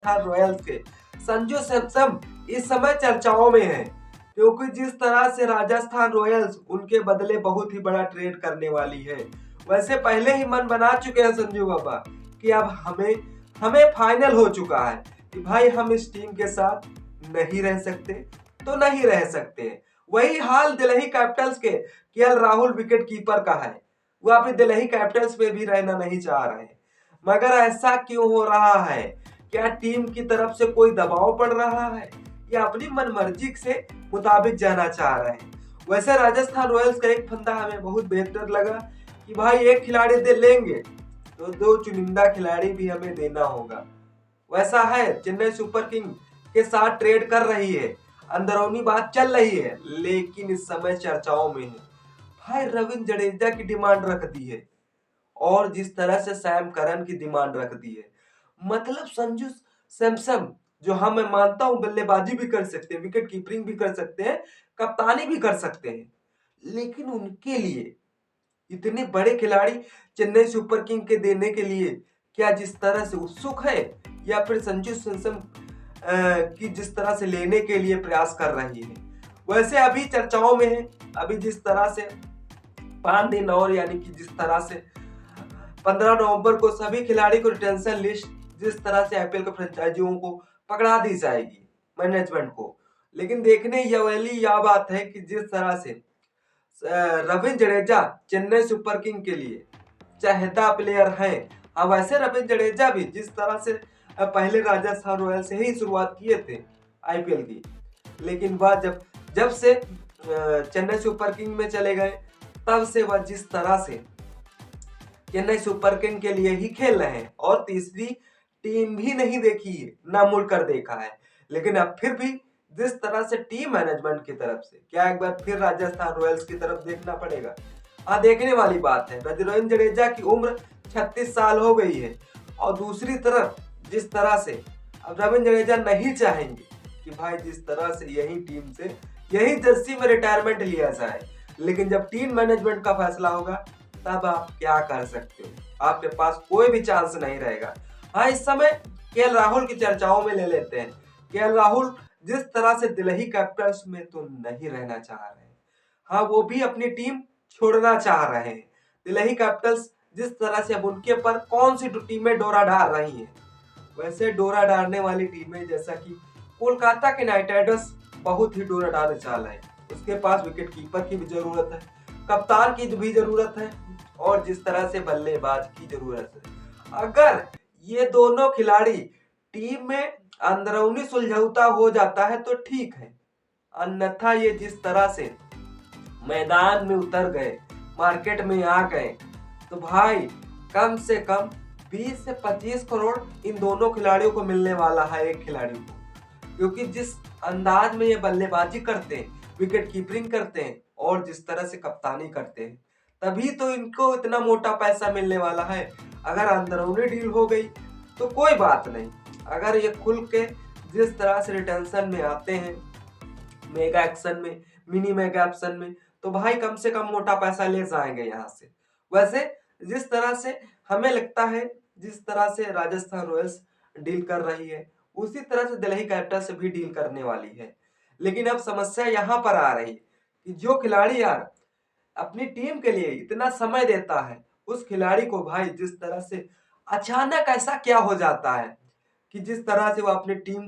Rajasthan Royals के संजू सैमसन इस समय चर्चाओं में है, क्योंकि जिस तरह से राजस्थान रॉयल्स उनके बदले बहुत ही बड़ा ट्रेड करने वाली है। वैसे पहले ही मन बना चुके हैं संजू बाबा कि अब हमें हमें फाइनल हो चुका है कि भाई हम इस टीम के साथ नहीं रह सकते तो नहीं रह सकते। वही हाल दिल्ली कैपिटल्स के केएल राहुल विकेट कीपर का है। वो अभी दिल्ली कैपिटल्स में भी रहना नहीं चाह रहे हैं। मगर ऐसा क्यों हो रहा है? क्या टीम की तरफ से कोई दबाव पड़ रहा है या अपनी मनमर्जी से मुताबिक जाना चाह रहे हैं? वैसे राजस्थान रॉयल्स का एक फंदा हमें बहुत बेहतर लगा कि भाई एक खिलाड़ी दे लेंगे तो दो चुनिंदा खिलाड़ी भी हमें देना होगा। वैसा है, चेन्नई सुपर किंग के साथ ट्रेड कर रही है, अंदरूनी बात चल रही है, लेकिन इस समय चर्चाओं में है। भाई रविंद्र जडेजा की डिमांड रख दी है और जिस तरह से सैम करन की डिमांड रख दी है, मतलब संजू सैमसन जो मैं मानता हूं बल्लेबाजी भी कर सकते हैं, विकेट कीपिंग भी कर सकते हैं, कप्तानी भी कर सकते हैं, लेकिन उनके लिए इतने बड़े खिलाड़ी चेन्नई सुपर किंग के देने के लिए क्या जिस तरह से उत्सुक है या फिर संजू सैमसन की जिस तरह से लेने के लिए प्रयास कर रही है? वैसे अभी चर्चाओं में है। अभी जिस तरह से 5 दिन और यानी कि जिस तरह से 15 नवंबर को सभी खिलाड़ी को रिटेंशन लिस्ट जिस तरह से आईपीएल के फ्रेंचाइजियों को पकड़ा दी जाएगी मैनेजमेंट को, लेकिन देखने वाली यह बात है कि जिस तरह से रविंद्र जडेजा चेन्नई सुपर किंग के लिए चाहता प्लेयर है। हाँ वैसे रविंद्र जडेजा भी जिस तरह से पहले राजस्थान रॉयल्स से ही शुरुआत किए थे आईपीएल की, लेकिन वह जब जब से चेन्नई सुपर किंग में चले गए तब से वह जिस तरह से चेन्नई सुपर किंग के लिए ही खेल रहे हैं और तीसरी टीम भी नहीं देखी है, ना मुड़कर देखा है। लेकिन अब फिर भी जिस तरह से टीम मैनेजमेंट की तरफ से क्या एक बार फिर राजस्थान रॉयल्स की तरफ देखना पड़ेगा। हाँ देखने वाली बात है। रविंद्र जडेजा की उम्र 36 साल हो गई है और दूसरी तरफ जिस तरह से अब रविंद्र जडेजा नहीं चाहेंगे कि भाई जिस तरह से यही टीम से यही जर्सी में रिटायरमेंट लिया जाए, लेकिन जब टीम मैनेजमेंट का फैसला होगा तब आप क्या कर सकते हो? आपके पास कोई भी चांस नहीं रहेगा। हाँ इस समय केएल राहुल की चर्चाओं में ले लेते हैं। केएल राहुल जिस तरह से दिल्ली कैपिटल्स में तो नहीं रहना चाह रहे हैं, हाँ वो भी अपनी टीम छोड़ना चाह रहे हैं। दिल्ली कैपिटल्स जिस तरह से अब उनके पर कौन सी टीमें डोरा डाल रही हैं, वैसे डोरा डालने वाली टीमें जैसा कि कोलकाता के नाइट राइडर्स बहुत ही डोरा डालने चाल है। उसके पास विकेट कीपर की भी जरूरत है, कप्तान की भी जरूरत है और जिस तरह से बल्लेबाज की जरूरत है। अगर ये दोनों खिलाड़ी टीम में अंदरूनी सुलझौता हो जाता है तो ठीक है, अन्यथा ये जिस तरह से मैदान में उतर गए, मार्केट में आ गए, तो भाई कम से कम 20 से 25 करोड़ इन दोनों खिलाड़ियों को मिलने वाला है एक खिलाड़ी को, क्योंकि जिस अंदाज में ये बल्लेबाजी करते हैं, विकेट कीपिंग करते हैं और जिस तरह से कप्तानी करते हैं, तभी तो इनको इतना मोटा पैसा मिलने वाला है। अगर अंदरूनी डील हो गई तो कोई बात नहीं, अगर ये खुल के जिस तरह से रिटेंशन में आते हैं, मेगा एक्शन में, मिनी मेगा एक्शन में, तो भाई कम से कम मोटा पैसा ले जाएंगे यहाँ से। वैसे जिस तरह से हमें लगता है, जिस तरह से राजस्थान रॉयल्स डील कर रही है, उसी तरह से दिल्ली कैपिटल्स से भी डील करने वाली है। लेकिन अब समस्या यहाँ पर आ रही है कि जो खिलाड़ी यार अपनी टीम के लिए इतना समय देता है, उस खिलाड़ी को भाई जिस तरह से अचानक ऐसा क्या हो जाता है कि जिस तरह से वो अपनी टीम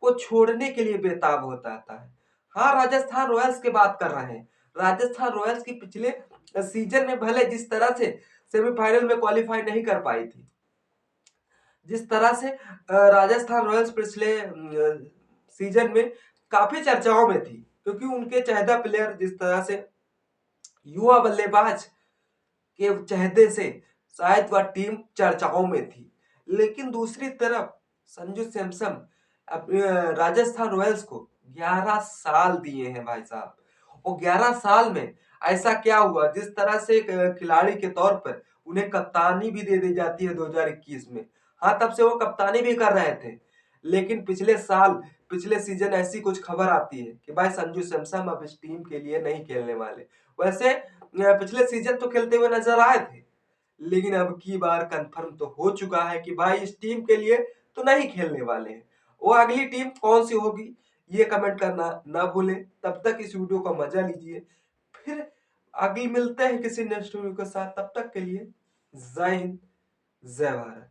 को छोड़ने के लिए बेताब हो जाता है। हाँ राजस्थान रॉयल्स की बात कर रहे हैं। राजस्थान रॉयल्स की पिछले सीजन में भले जिस तरह से सेमीफाइनल में क्वालिफाई नहीं कर पाई थी, जिस तरह से राजस्थान रॉयल्स पिछले सीजन में काफी चर्चाओं में थी, क्योंकि उनके चहेता प्लेयर जिस तरह से युवा बल्लेबाज के चहेते से शायद वह टीम चर्चाओं में थी। लेकिन दूसरी तरफ संजू सैमसन राजस्थान रॉयल्स को 11 साल दिए हैं भाई साहब, और 11 साल में ऐसा क्या हुआ जिस तरह से खिलाड़ी के तौर पर उन्हें कप्तानी भी दे दी जाती है 2021 में। हाँ तब से वो कप्तानी भी कर रहे थे, लेकिन पिछले साल पिछले सीजन ऐसी कुछ खबर आती है कि भाई संजू सैमसन अब इस टीम के लिए नहीं खेलने वाले। वैसे पिछले सीजन तो खेलते हुए नजर आए थे, लेकिन अब की बार कंफर्म तो हो चुका है कि भाई इस टीम के लिए तो नहीं खेलने वाले हैं। वो अगली टीम कौन सी होगी ये कमेंट करना ना भूलें। तब तक इस वीडियो का मजा लीजिए, फिर आगे मिलते हैं किसी नेक्स्ट वीडियो के साथ। तब तक के लिए जय हिंद, जय भारत।